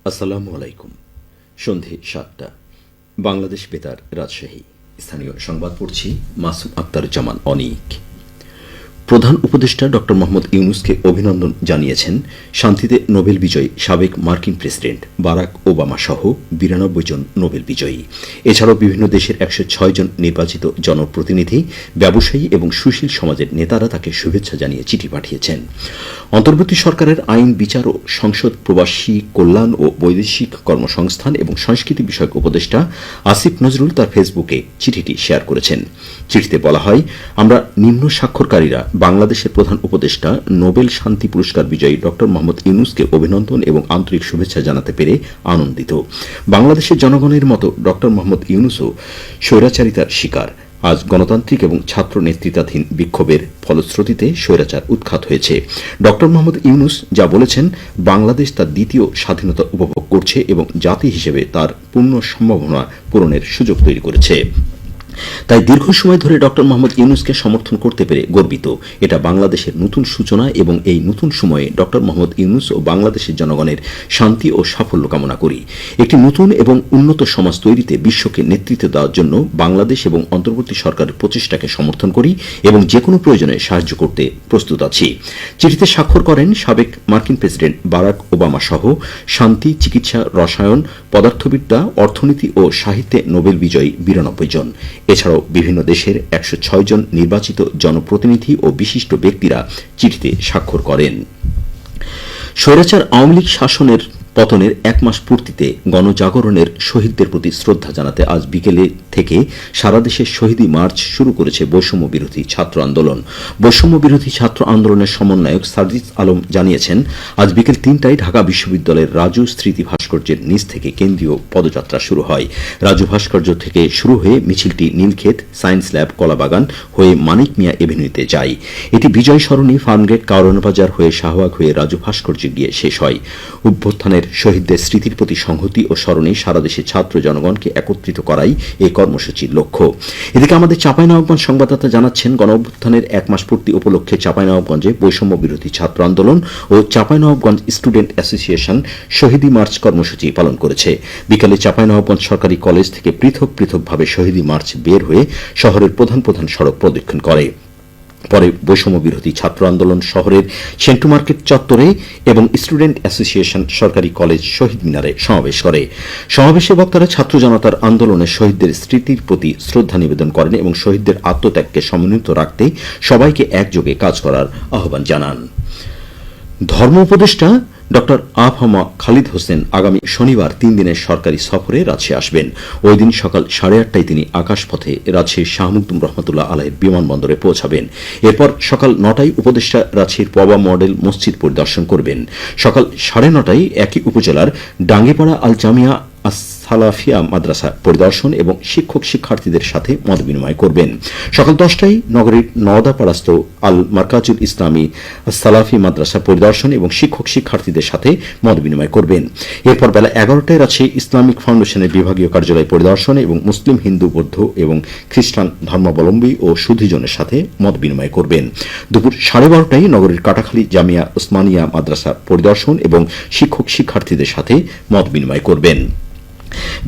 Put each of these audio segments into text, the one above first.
আসসালামু আলাইকুম। সন্ধে ৭টা, বাংলাদেশ বেতার, রাজশাহী। স্থানীয় সংবাদ পড়ছি মাসুম আক্তার জামান অনিক। প্রধান উপদেষ্টা ড মোহাম্মদ ইউনূসকে অভিনন্দন জানিয়েছেন শান্তিতে নোবেল বিজয়ী সাবেক মার্কিন প্রেসিডেন্ট বারাক ওবামা সহ ৯২ জন নোবেল বিজয়ী। এছাড়াও বিভিন্ন দেশের ১০৬ জন নির্বাচিত জনপ্রতিনিধি, ব্যবসায়ী এবং সুশীল সমাজের নেতারা তাকে শুভেচ্ছা জানিয়ে চিঠি পাঠিয়েছেন। অন্তর্বর্তী সরকারের আইন, বিচার ও সংসদ, প্রবাসী কল্যাণ ও বৈদেশিক কর্মসংস্থান এবং সংস্কৃতি বিষয়ক উপদেষ্টা আসিফ নজরুল তার ফেসবুকে চিঠিটি শেয়ার করেছেন। চিঠিতে বলা হয়, আমরা নিম্ন স্বাক্ষরকারীরা বাংলাদেশের প্রধান উপদেষ্টা নোবেল শান্তি পুরস্কার বিজয়ী ড মোহাম্মদ ইউনূসকে অভিনন্দন এবং আন্তরিক শুভেচ্ছা জানাতে পেরে আনন্দিত। বাংলাদেশের জনগণের মতো ড মোহাম্মদ ইউনূসও স্বৈরাচারিতার শিকার। আজ গণতান্ত্রিক এবং ছাত্র নেতৃত্বাধীন বিক্ষোভের ফলশ্রুতিতে স্বৈরাচার উৎখাত হয়েছে। ড মোহাম্মদ ইউনূস যা বলেছেন, বাংলাদেশ তার দ্বিতীয় স্বাধীনতা উপভোগ করছে এবং জাতি হিসেবে তার পূর্ণ সম্ভাবনা পূরণের সুযোগ তৈরি করেছে। তাই দীর্ঘ সময় ধরে ড মোহাম্মদ ইউনূসকে সমর্থন করতে পেরে গর্বিত। এটা বাংলাদেশের নতুন সূচনা এবং এই নতুন সময়ে ড মোহাম্মদ ইউনূস ও বাংলাদেশের জনগণের শান্তি ও সাফল্য কামনা করি। একটি নতুন এবং উন্নত সমাজ তৈরিতে বিশ্বকে নেতৃত্ব দেওয়ার জন্য বাংলাদেশ এবং অন্তর্বর্তী সরকারের প্রচেষ্টাকে সমর্থন করি এবং যে কোনো প্রয়োজনে সাহায্য করতে প্রস্তুত আছি। চিঠিতে স্বাক্ষর করেন সাবেক মার্কিন প্রেসিডেন্ট বারাক ওবামা সহ শান্তি, চিকিৎসা, রসায়ন, পদার্থবিদ্যা, অর্থনীতি ও সাহিত্যে নোবেল বিজয়ী ৯২ জন। এছাড়াও বিভিন্ন দেশের ১০৬ জন নির্বাচিত জনপ্রতিনিধি ও বিশিষ্ট ব্যক্তিরা চিঠিতে স্বাক্ষর করেন। স্বৈরাচার আওয়ামী লীগ শাসনের পতনের ১ মাস পূর্তিতে গণজাগরণের শহীদদের প্রতি শ্রদ্ধা জানাতে আজ বিকেলে থেকে সারা দেশে শহীদী মার্চ শুরু করেছে বৈষম্য বিরোধী ছাত্র আন্দোলন। বৈষম্য বিরোধী ছাত্র আন্দোলনের সমন্বয়ক সার্জিস আলম জানিয়েছেন, আজ বিকেল ৩টায় ঢাকা বিশ্ববিদ্যালয়ের রাজু স্মৃতি ভাস্কর্যের নিচ থেকে কেন্দ্রীয় পদযাত্রা শুরু হয়। রাজু ভাস্কর্য থেকে শুরু হয়ে মিছিলটি নীলক্ষেত, সায়েন্স ল্যাব, কলাবাগান হয়ে মানিক মিয়া এভিনিউতে যায়। এটি বিজয় সরণি, ফার্মগেট, কারওয়ানবাজার হয়ে শাহবাগ হয়ে রাজু ভাস্কর্যে গিয়ে শেষ হয়। অভ্যুত্থানের শহীদদের স্মৃতির প্রতি সংহতি ও স্মরণে সারা দেশে ছাত্র জনগণকে একত্রিত করাই এই কর্মসূচির লক্ষ্য। এদিকে আমাদের চাঁপাইনবাবগঞ্জ সংবাদদাতা জানাচ্ছেন, গণ অভ্যুত্থানের ১ মাস পূর্তি উপলক্ষে চাঁপাইনবাবগঞ্জে বৈষম্য বিরোধী ছাত্র আন্দোলন ও Chapainawabganj student association Shahidi March কর্মসূচি পালন করেছে। বিকালে চাঁপাইনবাবগঞ্জ সরকারি কলেজ থেকে পৃথক পৃথকভাবে শহীদী মার্চ বের হয়ে শহরের প্রধান প্রধান সড়ক প্রদক্ষিণ করে। পরে বৈষম্য বিরোধী ছাত্র আন্দোলন শহরের সেন্টু মার্কেট চত্বরে এবং স্টুডেন্ট অ্যাসোসিয়েশন সরকারি কলেজ শহীদ মিনারে সমাবেশ করে। সমাবেশে বক্তারা ছাত্র জনতার আন্দোলনে শহীদদের স্মৃতির প্রতি শ্রদ্ধা নিবেদন করেন এবং শহীদদের আত্মত্যাগকে সমন্বিত রাখতে সবাইকে একযোগে কাজ করার আহ্বান জানান। ধর্ম উপদেষ্টা ড আফহামা খালিদ হোসেন আগামী শনিবার ৩ দিনের সরকারি সফরে রাজশাহী আসবেন। ওই দিন সকাল ৮:৩০টায় তিনি আকাশপথে রাজশাহীর শাহ মখদুম রহমতুল্লাহ আলাইহির বিমানবন্দরে পৌঁছাবেন। এরপর সকাল ৯টায় উপদেষ্টা রাজশাহীর পবা মডেল মসজিদ পরিদর্শন করবেন। সকাল ৯:৩০টায় একই উপজেলার ডাঙ্গিপাড়া আল জামিয়া সালাফিয়া মাদ্রাসা পরিদর্শন এবং শিক্ষক শিক্ষার্থীদের সাথে মত বিনিময় করবেন। সকাল ১০টায় নগরীর নওদাপাড়াস্থ আল মার্কাজুল ইসলামী সালাফি মাদ্রাসা পরিদর্শন এবং শিক্ষক শিক্ষার্থীদের সাথে মত বিনিময় করবেন। এরপর বেলা ১১টায় রাজশাহী ইসলামিক ফাউন্ডেশনের বিভাগীয় কার্যালয় পরিদর্শন এবং মুসলিম, হিন্দু, বৌদ্ধ এবং খ্রিস্টান ধর্মাবলম্বী ও সুধীজনের সাথে মত বিনিময় করবেন। দুপুর ১২:৩০টায় নগরীর কাটাখালী জামিয়া ওসমানিয়া মাদ্রাসা পরিদর্শন এবং শিক্ষক শিক্ষার্থীদের সাথে মত বিনিময় করবেন।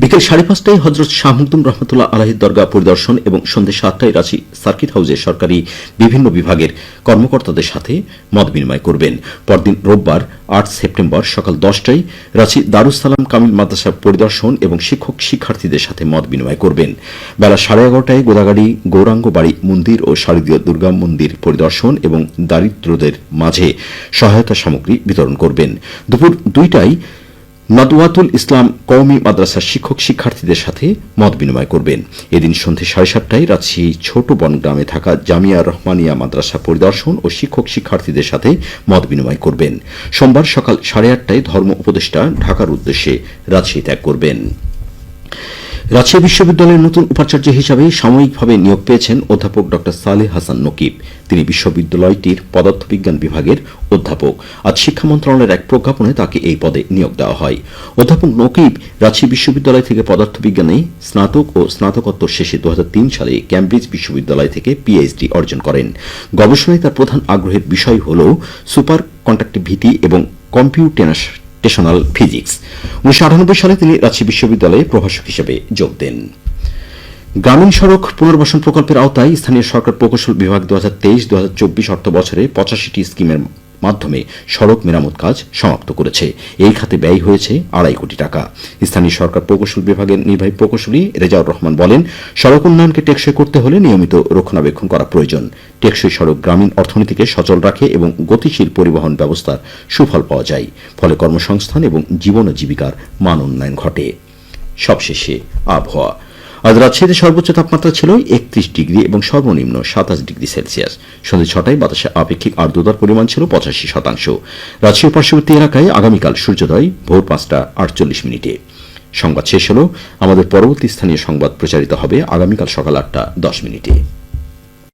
বিকেল ৫:৩০টায় হজরত শাহ মখদুম রহমতুল্লাহ আলাইহির দরগা পরিদর্শন এবং সন্ধ্যে ৭টায় রাজশাহী সার্কিট হাউসে সরকারি বিভিন্ন বিভাগের কর্মকর্তাদের সাথে মত বিনিময় করবেন। পরদিন রোববার ৮ সেপ্টেম্বর সকাল ১০টায় রাজশাহী দারুস সালাম কামিল মাদ্রাসা পরিদর্শন এবং শিক্ষক শিক্ষার্থীদের সাথে মত বিনিময় করবেন। বেলা ১১:৩০টায় গোদাগাড়ি গৌরাঙ্গ বাড়ি মন্দির ও শারদীয় দুর্গা মন্দির পরিদর্শন এবং দারিদ্রদের মাঝে সহায়তা সামগ্রী বিতরণ করবেন। দুপুর ২টায় নাদওয়াতুল ইসলাম কওমি মাদ্রাসার শিক্ষক শিক্ষার্থীদের সাথে মত বিনিময় করবেন। এদিন সন্ধ্যে ৭:৩০টায় রাজশাহী ছোট বনগ্রামে থাকা জামিয়া রহমানিয়া মাদ্রাসা পরিদর্শন ও শিক্ষক শিক্ষার্থীদের সাথে মত বিনিময় করবেন। সোমবার সকাল ৮:৩০টায় ধর্ম উপদেষ্টা ঢাকার উদ্দেশ্যে রাজশাহী ত্যাগ করবেন। রাজশাহী বিশ্ববিদ্যালয়ের নতুন উপাচার্য হিসাবে সাময়িকভাবে নিয়োগ পেয়েছেন অধ্যাপক ড সালেহ হাসান নকিব। তিনি বিশ্ববিদ্যালয়টির পদার্থবিজ্ঞান বিভাগের অধ্যাপক। আজ শিক্ষা মন্ত্রণালয়ের এক প্রজ্ঞাপনে তাকে এই পদে নিয়োগ দেওয়া হয়। অধ্যাপক নকিব রাজশাহী বিশ্ববিদ্যালয় থেকে পদার্থবিজ্ঞানে স্নাতক ও স্নাতকোত্তর শেষে ২০০৩ সালে ক্যামব্রিজ বিশ্ববিদ্যালয় থেকে পিএইচডি অর্জন করেন। গবেষণায় তার প্রধান আগ্রহের বিষয় হল সুপার কন্ডাক্টিভিটি এবং কম্পিউটেশনাল কম্পিউটেশনাল ফিজিক্স। 1998 সালে তিনি রাজশাহী বিশ্ববিদ্যালয়ে প্রভাষক হিসেবে যোগ দেন। গ্রামীণ সড়ক পুনর্বাসন প্রকল্পের আওতায় স্থানীয় সরকার প্রকৌশল বিভাগ 2023-2024 অর্থ বছরে 85টি স্কিমের মাধ্যমে সড়ক মেরামত কাজ সমাপ্ত করেছে। এই খাতে ব্যয় হয়েছে 2.5 কোটি টাকা। স্থানীয় সরকার প্রকৌশল বিভাগের নির্বাহী প্রকৌশলী রেজাউর রহমান বলেন, সড়ক উন্নয়নকে টেকসই করতে হলে নিয়মিত রক্ষণাবেক্ষণ করা প্রয়োজন। টেকসই সড়ক গ্রামীণ অর্থনীতিকে সচল রাখে এবং গতিশীল পরিবহন ব্যবস্থার সুফল পাওয়া যায়। ফলে কর্মসংস্থান এবং জীবন ও জীবিকার মান উন্নয়ন ঘটে। সবশেষে আবহাওয়া। আজ রাজশাহীতে সর্বোচ্চ তাপমাত্রা ছিল 31 ডিগ্রি এবং সর্বনিম্ন 27 ডিগ্রি সেলসিয়াস। সন্ধ্যে 6টায় বাতাসে আপেক্ষিক আর্দ্রতার পরিমাণ ছিল 85%। রাজশাহীর পার্শ্ববর্তী এলাকায় আগামীকাল সূর্যোদয় ভোর 5টা 48 মিনিটে। সংবাদ শেষ হল। আমাদের পরবর্তী স্থানীয় সংবাদ প্রচারিত হবে আগামীকাল সকাল 8টা 10 মিনিটে।